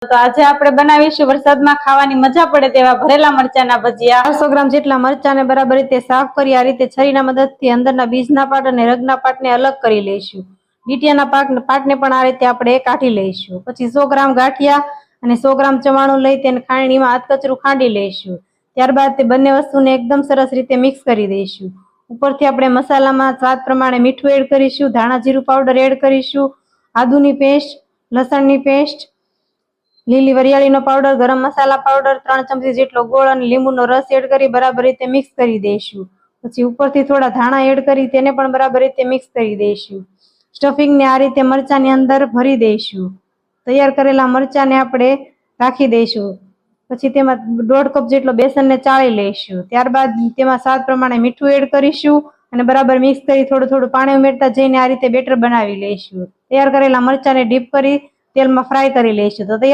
તો આજે આપણે બનાવીશું વરસાદમાં ખાવાની મજા પડે તેવા ભરેલા મરચાના ભજીયા। 400 ગ્રામ જેટલા મરચાને બરાબર રીતે સાફ કરી આ રીતે છરીના મદદથી અંદરના બીજના પાર્ટ અને રગના પાર્ટને અલગ કરી લઈશું। ડીટીયાના પાર્ટને પણ આ રીતે આપણે કાઢી લઈશું। પછી 100 ગ્રામ ગાંઠિયા અને 100 ગ્રામ ચવાણું લઈ તેને ખાંડણીમાં આધકચરું ખાંડી લઈશું। ત્યારબાદ તે બંને વસ્તુને એકદમ સરસ રીતે મિક્સ કરી દઈશું। ઉપરથી આપણે મસાલામાં સ્વાદ પ્રમાણે મીઠું એડ કરીશું, ધાણા જીરું પાવડર એડ કરીશું, આદુની પેસ્ટ, લસણની પેસ્ટ, લીલી વરિયાળીનો પાવડર, ગરમ મસાલા પાવડર, 3 ચમચી જેટલો ગોળ અને લીંબુનો રસ એડ કરી બરાબર રીતે મિક્સ કરી દઈશું। પછી ઉપરથી થોડા ધાણા એડ કરી તેને પણ બરાબર રીતે મિક્સ કરી દઈશું। સ્ટફિંગને આ રીતે મરચાની અંદર ભરી દઈશું। તૈયાર કરેલા મરચાને આપણે રાખી દઈશું। પછી તેમાં 1.5 કપ જેટલો બેસનને ચાળી લઈશું। ત્યારબાદ તેમાં સ્વાદ પ્રમાણે મીઠું એડ કરીશું અને બરાબર મિક્સ કરી થોડું પાણી ઉમેરતા જઈને આ રીતે બેટર બનાવી લઈશું। તૈયાર કરેલા મરચાને ડીપ કરી તેલમાં ફ્રાય કરી લઈશું। તો તૈયાર